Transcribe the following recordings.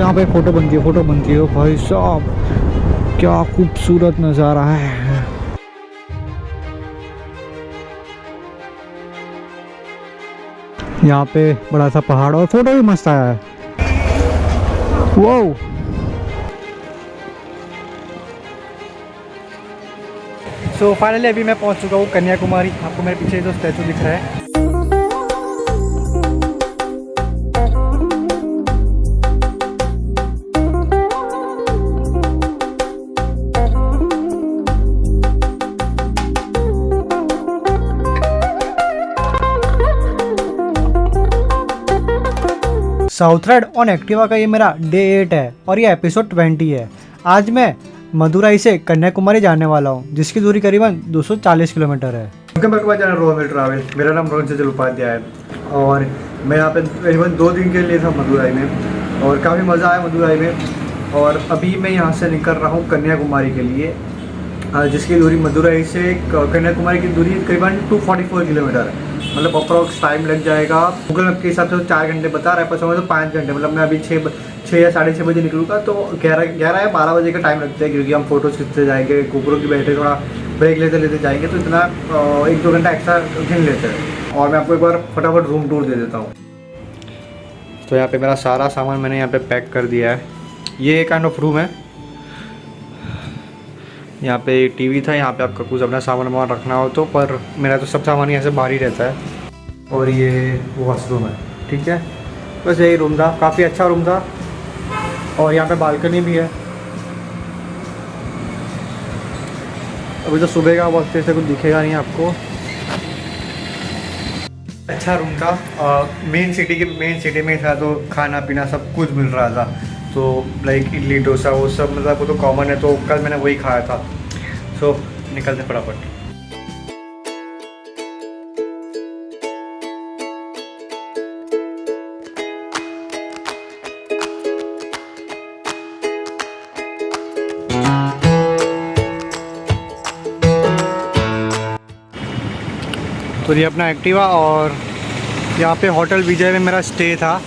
यहाँ पे फ़ोटो बनती है भाई साहब, क्या खूबसूरत नज़ारा है। यहाँ पे बड़ा सा पहाड़ और फोटो भी मस्त आया है। वो सो फाइनली अभी मैं पहुँच चुका हूँ कन्याकुमारी। आपको मेरे पीछे जो स्टैचू दिख रहा है, साउथ राइड ऑन एक्टिवा का ये मेरा डे 8 है और ये एपिसोड 20 है। आज मैं मदुराई से कन्याकुमारी जाने वाला हूँ, जिसकी दूरी करीबन 240 किलोमीटर है। Welcome back to my channel Rohan travel. मेरा नाम रोहन सजल उपाध्याय है और मैं यहाँ पे करीबन 2 दिन के लिए था मदुराई में और काफ़ी मज़ा आया मदुराई में। और अभी मैं यहाँ से निकल रहा हूँ कन्याकुमारी के लिए, जिसकी दूरी मदुराई से कन्याकुमारी की दूरी करीबन 244 किलोमीटर है। मतलब अप्रॉक्स टाइम लग जाएगा, गूगल मैप के हिसाब से 4 घंटे बता रहा है, पर समझ तो 5 घंटे। मतलब मैं अभी 6 या 6:30 बजे निकलूँगा तो 11 या 12 बजे का टाइम लगता है, क्योंकि हम फोटोज़ खींचते जाएंगे, गोप्रो की बैटरी थोड़ा ब्रेक लेते लेते जाएंगे, तो इतना 1-2 घंटा एक्स्ट्रा गिन लेते हैं। और मैं आपको एक बार फटाफट रूम टूर दे देता हूँ। तो यहाँ पे मेरा सारा सामान मैंने यहाँ पे पैक कर दिया है। ये एक काइंड ऑफ रूम है। यहाँ पे टीवी था, यहाँ पे आपका कुछ अपना सामान वामान रखना हो तो, पर मेरा तो सब सामान यहाँ से बाहर ही रहता है। और ये वॉशरूम है, ठीक है। बस यही रूम था, काफ़ी अच्छा रूम था। और यहाँ पे बालकनी भी है। अभी तो सुबह का वक्त से कुछ दिखेगा नहीं आपको। अच्छा रूम था। मेन सिटी में था, तो खाना पीना सब कुछ मिल रहा था। तो लाइक इडली डोसा वो सब, मतलब वो तो कॉमन है, तो कल मैंने वही खाया था। सो निकलते फटाफट। तो ये अपना एक्टिवा, और यहाँ पे होटल विजय में मेरा स्टे था।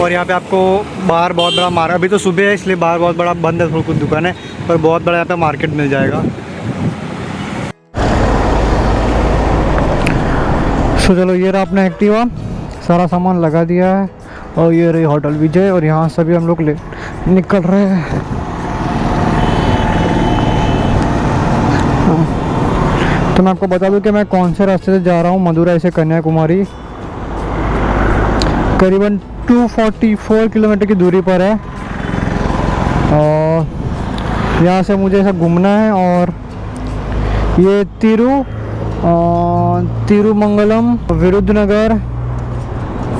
और यहाँ पे आपको बाहर बहुत बड़ा मार्केट, अभी तो सुबह है इसलिए बाहर बहुत बड़ा बंद है, थोड़ी कुछ दुकान है, पर बहुत बड़ा यहाँ पे मार्केट मिल जाएगा। तो चलो, ये रहा अपना एक्टिवा, सारा सामान लगा दिया है। और ये रही होटल विजय, और यहाँ से भी हम लोग निकल रहे हैं। तो मैं आपको बता दूं कि मैं कौन से रास्ते से जा रहा हूँ मदुराई से कन्याकुमारी। करीबन 244 किलोमीटर की दूरी पर है और यहाँ से मुझे ऐसा घूमना है। और ये तिरुमंगलम, विरुद्धनगर,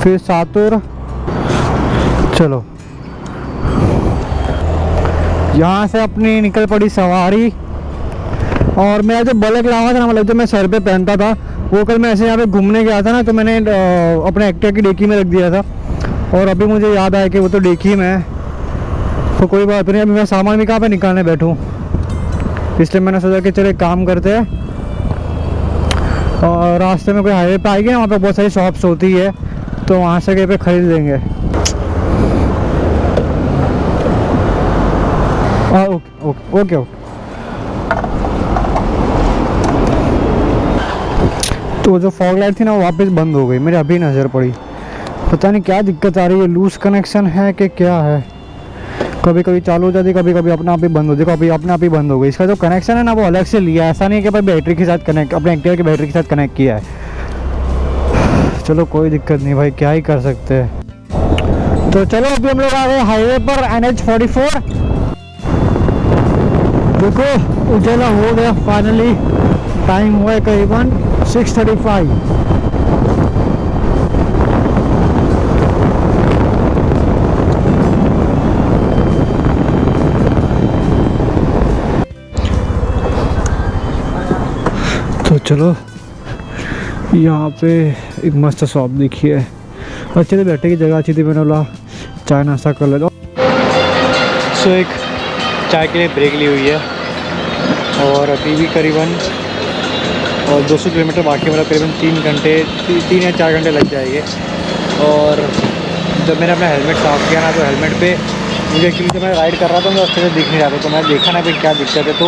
फिर सातुर। चलो, यहाँ से अपनी निकल पड़ी सवारी। और मेरा जो बलक लावा था ना, मतलब जो मैं सर पे पहनता था, वो कल मैं ऐसे यहाँ पे घूमने गया था ना, तो मैंने अपने एक्टिवा की डिक्की में रख दिया था। और अभी मुझे याद आया कि वो तो डिक्की में है। तो कोई बात नहीं, अभी मैं सामान भी कहाँ पे निकालने बैठूँ, इसलिए मैंने सोचा कि चलो एक काम करते हैं। और रास्ते में कोई हाईवे पे आएगी ना, वहाँ पे बहुत सारी शॉप्स होती है, तो वहाँ से कहीं पे ख़रीद लेंगे। Okay okay okay. तो जो फॉग लाइट थी ना, वो वापस बंद हो गई, मेरे अभी नज़र पड़ी। पता नहीं क्या दिक्कत आ रही है, लूज कनेक्शन है कि क्या है। कभी कभी चालू हो जाती, कभी कभी अपने आप ही बंद हो जाती, कभी अपने आप ही बंद हो गई। इसका जो कनेक्शन है ना, वो अलग से लिया है, ऐसा नहीं कि भाई बैटरी के साथ कनेक्ट, अपने एक्टिवा की बैटरी के साथ कनेक्ट किया है। चलो कोई दिक्कत नहीं भाई, क्या ही कर सकते हैं। तो चलो, अभी हम लोग आ गए हाईवे पर, NH44। देखो उजाला हो गया फाइनली। टाइम हुआ है करीबन 6:35। तो चलो, यहाँ पे एक मस्त शॉप देखी है, अच्छे से बैठने की जगह अच्छी थी। मैंने बोला चाय नाश्ता कर लेता हूँ। सो एक चाय के लिए ब्रेक ली हुई है और अभी भी करीबन और 200 किलोमीटर बाकी, मतलब करीबन 3 या 4 घंटे लग जाएंगे। और जब मैंने अपना हेलमेट साफ़ किया ना, तो हेलमेट पे मुझे एक्चुअली जब मैं राइड कर रहा था तो अच्छे से दिख नहीं रहा था, तो मैं देखा ना भाई क्या दिक्कत है। तो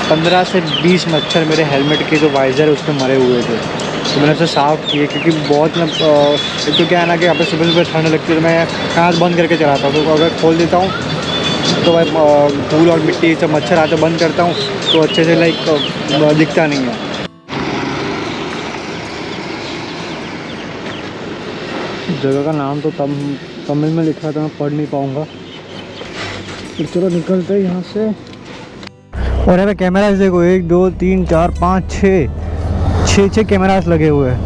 15 से 20 मच्छर मेरे हेलमेट के जो वाइज़र है उसमें मरे हुए थे, तो मैंने उसे साफ़ किए। क्योंकि बहुत एक तो क्या है ना कि यहाँ पे सुबह सुबह ठंड लगती है, तो मैं कांच बंद करके चलाता हूँ। तो अगर खोल देता हूँ तो भाई धूल और मिट्टी सब मच्छर आते बंद करता हूँ तो अच्छे से दिखता नहीं है। जगह का नाम तो तमिल में लिखा था, मैं पढ़ नहीं पाऊँगा, तो चलो निकलते हैं यहाँ से। और यहाँ पे कैमराज देखो, 1 2 3 4 5 6 कैमराज लगे हुए हैं।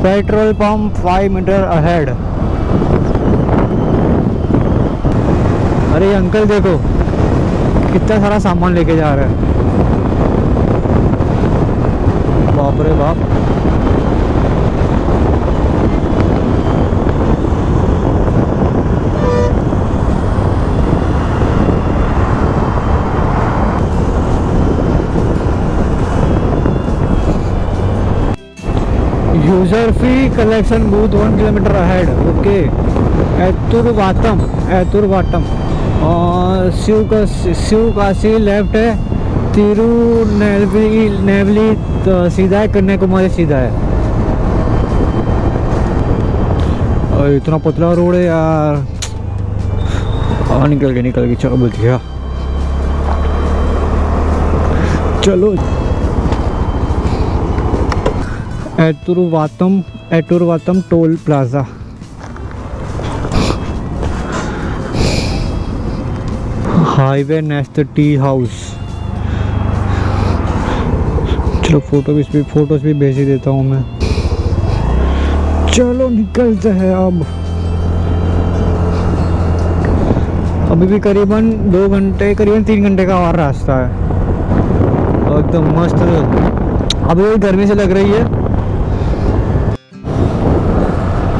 Petrol pump 5 metre ahead. अरे अंकल देखो कितना सारा सामान लेके जा रहे हैं, बाप रे बाप। User fee collection booth 1 kilometre ahead. Okay, Etturvattam और शिवकाशी लेफ्ट है, तिरुनेलवेली सीधा है, कन्याकुमारी सीधा है। और इतना पतला रोड है यार। निकल गई, चलो बोल दिया। चलो Etturvattam toll plaza. Highway next tea house. चलो फोटोज भी भेज ही देता हूँ मैं। चलो निकलते हैं अब। अभी भी करीबन 2 घंटे, करीबन 3 घंटे का और रास्ता है। एकदम मस्त। अभी गर्मी से लग रही है,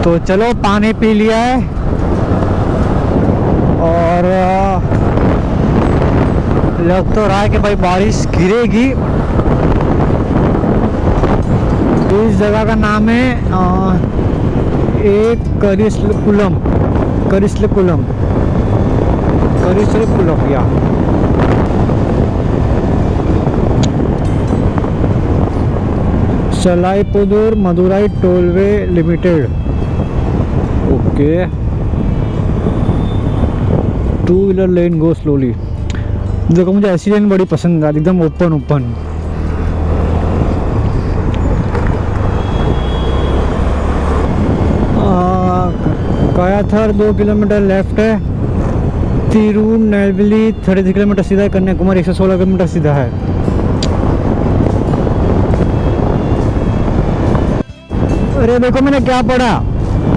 तो चलो पानी पी लिया है और लग तो रहा है कि भाई बारिश गिरेगी। इस जगह का नाम है करिसलकुलम या Salaipudur Madurai tollway limited. Okay, 2 wheeler lane go slowly. देखो मुझे ऐसी लेन बड़ी पसंद आती, एकदम ओपन। कायाथर 2 किलोमीटर लेफ्ट है, तिरुनेलवेली 33 किलोमीटर सीधा है, कन्याकुमारी 116 किलोमीटर सीधा है। अरे देखो मैंने क्या पढ़ा,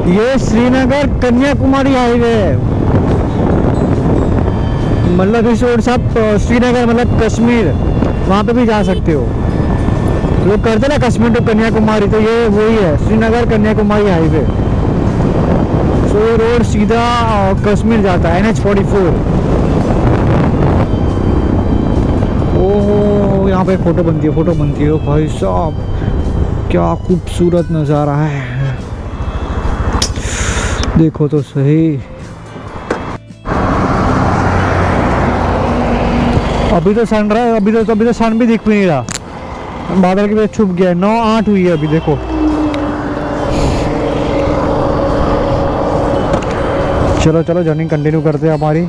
ये श्रीनगर कन्याकुमारी हाईवे है। मतलब इस रोड से आप श्रीनगर मतलब कश्मीर वहाँ पे भी जा सकते हो। लोग करते ना कश्मीर टू कन्याकुमारी, तो ये वही है, श्रीनगर कन्याकुमारी हाईवे। सो ये रोड सीधा कश्मीर जाता है, NH44। ओहो, यहाँ पे फोटो बनती है भाई साहब, क्या खूबसूरत नज़ारा है, देखो तो सही। अभी तो सन रहा है, अभी तो सन भी दिख भी नहीं रहा, बादल के बीच छुप गया। 9:08 हुई है अभी, देखो। चलो जर्नी कंटिन्यू करते हैं हमारी।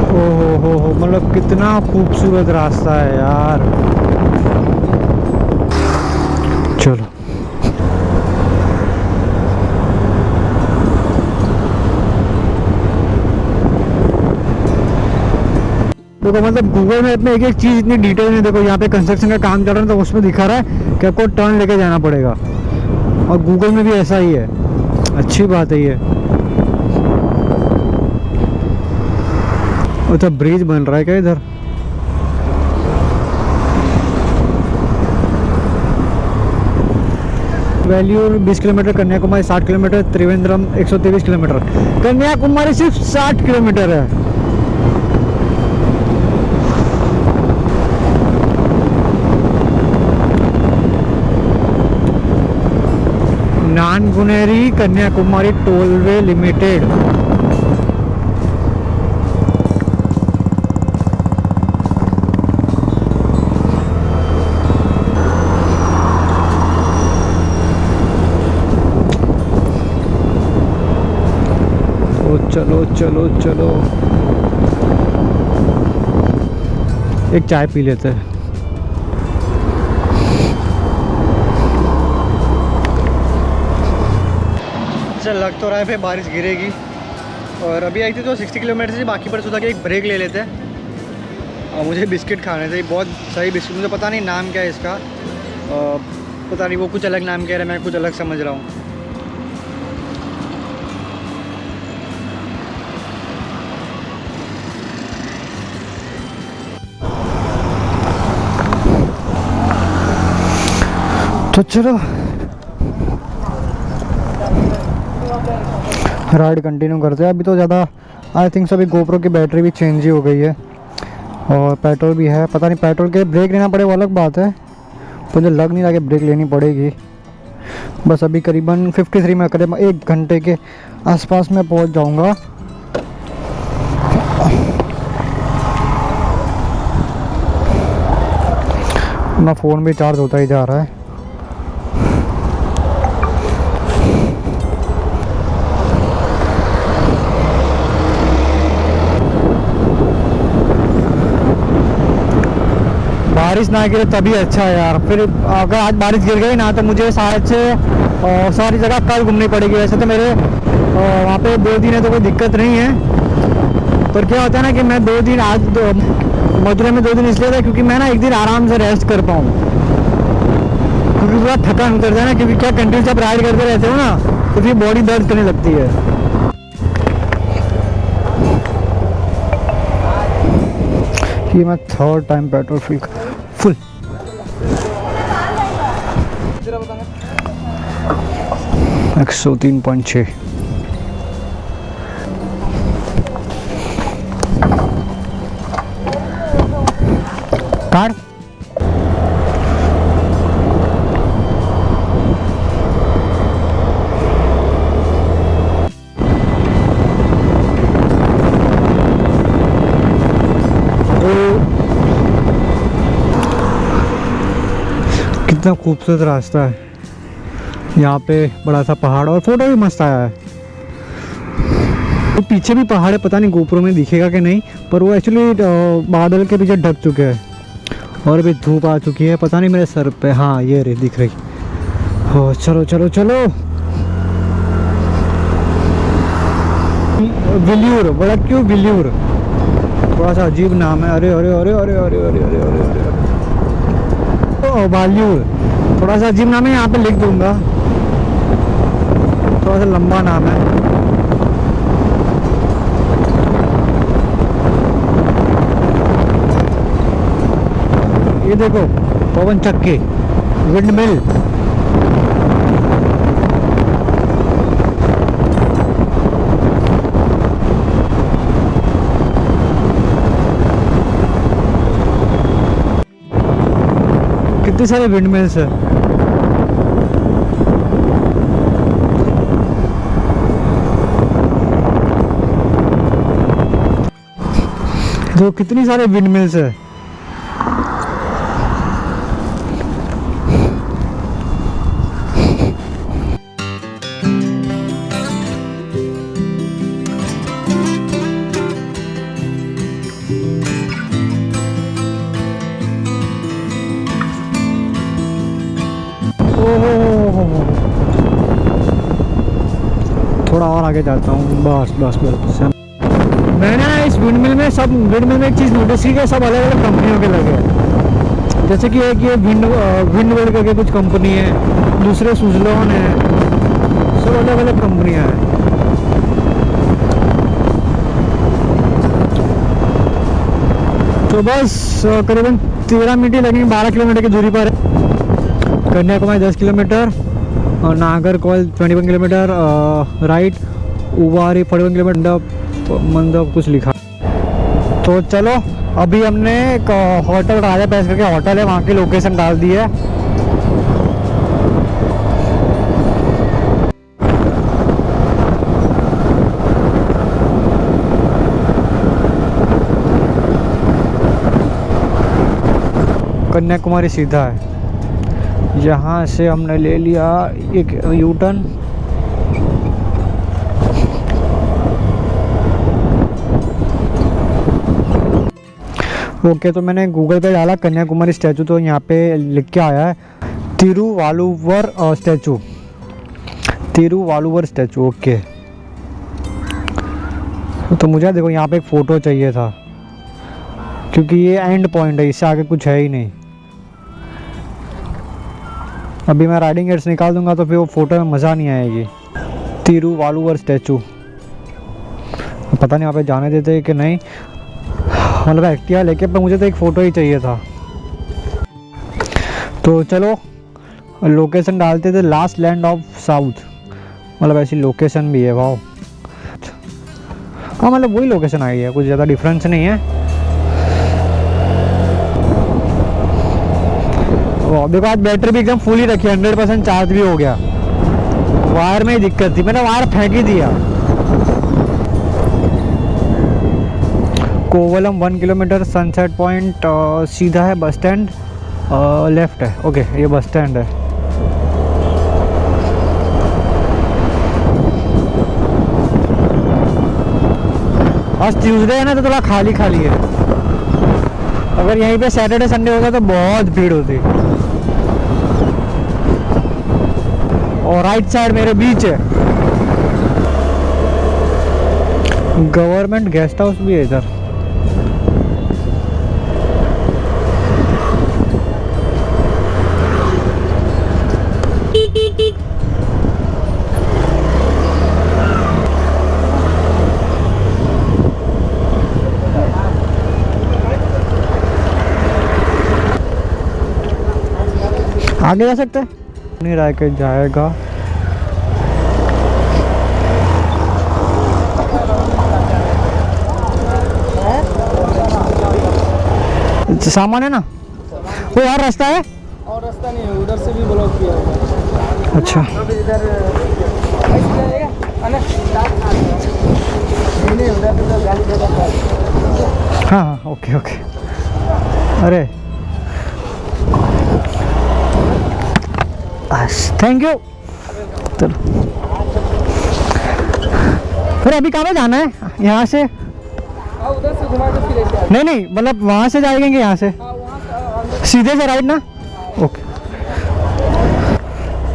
हो मतलब कितना खूबसूरत रास्ता है यार। चलो देखो, मतलब गूगल मैप में एक चीज़ इतनी डिटेल में, देखो यहाँ पे कंस्ट्रक्शन का काम चल रहा है, तो उसमें दिखा रहा है कि आपको टर्न लेके जाना पड़ेगा, और गूगल में भी ऐसा ही है। अच्छी बात है ये। अच्छा, ब्रिज बन रहा है क्या इधर? Vellore 20 kilometre, Kanyakumari 60 kilometre, Trivandrum 123 kilometre. Kanyakumari सिर्फ 60 किलोमीटर है। नानगुनेरी कन्याकुमारी टोलवे लिमिटेड। चलो चलो चलो एक चाय पी लेते हैं। चल लग तो रहा है फिर बारिश गिरेगी। और अभी आई थी तो 60 किलोमीटर से, बाकी पर सोचा कि एक ब्रेक ले लेते हैं। और मुझे बिस्किट खाने थे, बहुत सही बिस्किट, मुझे पता नहीं नाम क्या है इसका, पता नहीं, वो कुछ अलग नाम कह रहा है, मैं कुछ अलग समझ रहा हूँ। तो चलो राइड कंटिन्यू करते हैं। अभी तो ज़्यादा आई थिंक सभी गोप्रो की बैटरी भी चेंज ही हो गई है और पेट्रोल भी है, पता नहीं पेट्रोल के ब्रेक लेना पड़े वो अलग बात है, तो मुझे लग नहीं रहा कि ब्रेक लेनी पड़ेगी। बस अभी करीबन 53 में करीब 1 घंटे के आसपास में पहुंच जाऊंगा। अपना फ़ोन भी चार्ज होता ही जा रहा है। बारिश ना गिरे तभी अच्छा है यार, फिर अगर आज बारिश गिर गई ना तो मुझे शायद से सारी जगह कल घूमनी पड़ेगी। वैसे तो मेरे वहाँ पे 2 दिन है तो कोई दिक्कत नहीं है, पर क्या होता है ना कि मैं 2 दिन आज मथुरा में 2 दिन इसलिए था क्योंकि मैं ना एक दिन आराम से रेस्ट कर पाऊँ, क्योंकि पूरा थकान उतरता है ना, क्योंकि क्या कंटिन्यू जब राइड करते रहते हो ना तो फिर बॉडी दर्द करने लगती है। ये मैं 3rd time petrol full 103.6। Car कितना खूबसूरत रास्ता है, यहाँ पे बड़ा सा पहाड़ और फोटो भी मस्त आया है। तो पीछे भी पहाड़ है, पता नहीं गोप्रो में दिखेगा कि नहीं, पर वो एक्चुअली बादल के पीछे ढक चुके हैं और अभी धूप आ चुकी है, पता नहीं मेरे सर पे, हाँ ये रे दिख रही हो। चलो चलो चलो विल्यूर, बड़ा क्यों विल्यूर, थोड़ा सा अजीब नाम है। अरे अरे अरे अरे अरे अरे अरे अरे अरे बाल्यूर, थोड़ा सा अजीब नाम है, यहाँ पे लिख दूंगा, थोड़ा सा लंबा नाम है। ये देखो पवन चक्की, विंड मिल, कितने सारे विंड मिल्स है। तो कितनी सारे विंड मिल्स है। थोड़ा और आगे जाता हूँ, बस बस बस। मैंने इस विंडमिल में एक चीज़ नोटिस की कि सब अलग अलग कंपनियों के लगे हैं। जैसे कि एक ये विंडवर्ल्ड करके कुछ कंपनी है, दूसरे सुजलॉन है, सब अलग अलग कंपनियाँ हैं। तो बस करीबन 13 मिनट ही लगेंगे, 12 किलोमीटर की दूरी पर है। Kanyakumari 10 kilometre Nagercoil 21 kilometre right, Uvari 41 kilometre मतलब कुछ लिखा। तो चलो अभी हमने एक होटल राजा पैस करके होटल है, वहाँ की लोकेशन डाल दी है। कन्याकुमारी सीधा है, यहाँ से हमने ले लिया एक यू टर्न। ओके, तो मैंने गूगल पे डाला कन्याकुमारी स्टैचू, तो यहाँ पे लिख के आया है तिरुवालुवर स्टैचू, तिरुवालुवर स्टैचू। ओके, तो मुझे देखो यहाँ पे एक फ़ोटो चाहिए था, क्योंकि ये एंड पॉइंट है, इससे आगे कुछ है ही नहीं। अभी मैं राइडिंग गेट्स निकाल दूंगा तो फिर वो फ़ोटो में मज़ा नहीं आएगी। तिरुवालुवर स्टैचू, पता नहीं वहाँ पे जाने देते हैं कि नहीं, मतलब एक्टिवा लेके, पर मुझे तो एक फ़ोटो ही चाहिए था। तो चलो लोकेशन डालते थे, लास्ट लैंड ऑफ साउथ, मतलब ऐसी लोकेशन भी है। वाह, हाँ मतलब वही लोकेशन आई है, कुछ ज़्यादा डिफरेंस नहीं है। देखो आज बैटरी भी एकदम फुल ही रखी है, 100% चार्ज भी हो गया। वायर में ही दिक्कत थी, मैंने वायर फेंक ही दिया। कोवलम 1 किलोमीटर, सनसेट पॉइंट सीधा है, बस स्टैंड लेफ्ट है। ओके, ये बस स्टैंड है। आज ट्यूसडे है ना, तो थोड़ा खाली खाली है। अगर यहीं पे सैटरडे संडे होगा तो बहुत भीड़ होती। और राइट साइड मेरे बीच है गवर्नमेंट गेस्ट हाउस भी है इधर। आगे जा सकते हैं, नहीं रह के जाएगा। सामान है ना, वो और रास्ता है, और रास्ता नहीं है, उधर से भी ब्लॉक किया हुआ है। अच्छा इधर नहीं, उधर तो गाड़ी जगह। हाँ हाँ, ओके ओके। अरे थैंक यू। चलो, फिर अभी कहाँ पे जाना है? यहाँ से उधर से घुमा के फिर ऐसे नहीं नहीं, मतलब वहाँ से जाएंगे यहाँ से सीधे से राइट ना? ओके,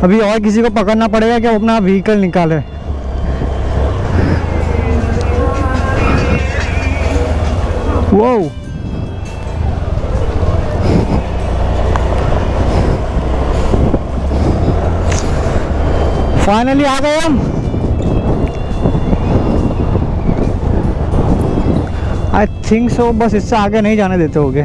अभी और किसी को पकड़ना पड़ेगा कि वो अपना व्हीकल निकाले। वो फाइनली आ गए हम। आई थिंक सो, बस इससे आगे नहीं जाने देते होगे।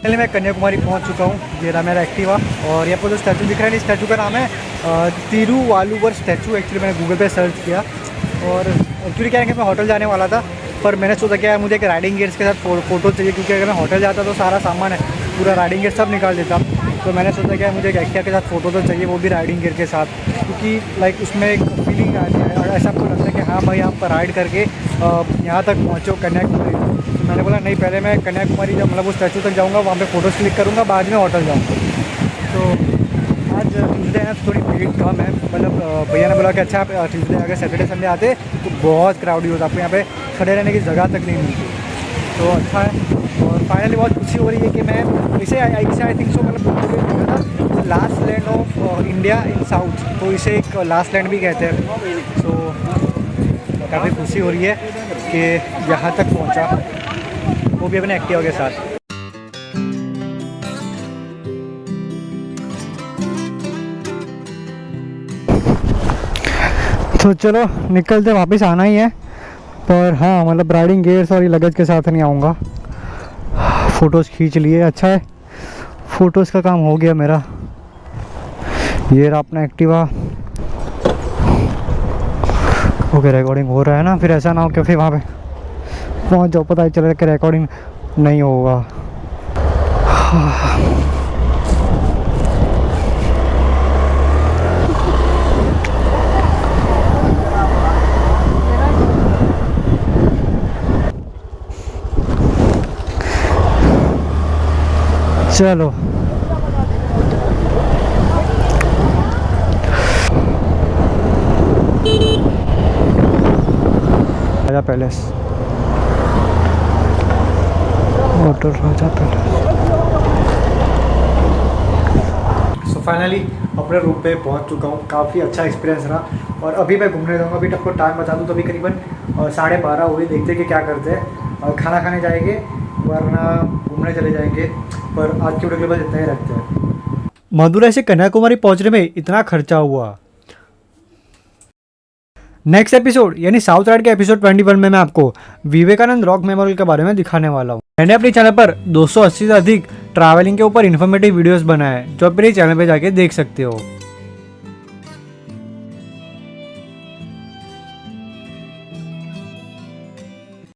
पहले मैं कन्याकुमारी पहुंच चुका हूं, ये रहा मेरा एक्टिवा। और यहाँ पर जो स्टैचू दिख रहा है, इस स्टैचू का नाम है तिरुवालुवर स्टैचू। एक्चुअली मैंने गूगल पे सर्च किया, और एक्चुअली क्या है कि मैं होटल जाने वाला था, पर मैंने सोचा क्या मुझे एक राइडिंग गियर्स के साथ फ़ोटो चाहिए, क्योंकि अगर मैं होटल जाता तो सारा सामान है पूरा राइडिंग गियर सब निकाल देता। तो मैंने सोचा क्या मुझे एक एक्टिवा के साथ फ़ोटो तो चाहिए, वो भी राइडिंग गियर के साथ, क्योंकि लाइक उसमें एक फीलिंग आती है और ऐसा आपको लगता है कि हाँ भाई आप राइड करके यहाँ तक पहुँचो कन्याकुमारी। तो मैंने बोला नहीं, पहले मैं कन्याकुमारी जब मतलब वो स्टैचू तक जाऊँगा, वहाँ पे फ़ोटोज़ क्लिक करूँगा, बाद में होटल जाऊँगा। तो आज ट्यूसडे है, थोड़ी भीड़ कम है, मतलब भैया ने बोला कि अच्छा आप ट्यूसडे अगर सैटरडे संडे आते तो बहुत क्राउडी होता, आपको यहाँ पे खड़े रहने की जगह तक नहीं मिलती। तो अच्छा है, और फाइनली बहुत खुशी हो रही है कि मैं इसे आई थिंक सो, मतलब last land of India in south, तो इसे एक लास्ट लैंड भी कहते हैं। तो काफ़ी खुशी हो रही है कि यहाँ तक पहुँचा, वो भी अपने एक्टिवा के साथ। तो चलो निकलते, वापस आना ही है। पर हाँ मतलब राइडिंग गियर्स और ये लगेज के साथ नहीं आऊँगा। फ़ोटोज़ खींच लिए, अच्छा है फ़ोटोज़ का काम हो गया मेरा। ये रहा अपना एक्टिवा। ओके रिकॉर्डिंग हो रहा है ना, फिर ऐसा ना हो कि फिर वहाँ पे पहुँच जाओ पता ही चले कि रिकॉर्डिंग नहीं होगा। चलो राजा पैलेस, होटल राजा पैलेस। सो फाइनली अपने रूम पे पहुंच चुका हूँ। काफ़ी अच्छा एक्सपीरियंस रहा और अभी मैं घूमने जाऊँगा। अभी आपको टाइम बता दूँ तो अभी करीबन 12:30 हुए। देखते हैं कि क्या करते हैं, और खाना खाने जाएंगे वरना घूमने चले जाएंगे। पर आज की वीडियो के बाद इतना ही रखते हैं। मदुरई से कन्याकुमारी पहुँचने में इतना खर्चा हुआ। नेक्स्ट एपिसोड यानी साउथ राइड के एपिसोड 21 में मैं आपको विवेकानंद रॉक मेमोरियल के बारे में दिखाने वाला हूँ। मैंने अपने चैनल पर 280 से अधिक ट्रैवलिंग के ऊपर इन्फॉर्मेटिव वीडियोस बनाए हैं, जो आप मेरे चैनल पे जाके देख सकते हो।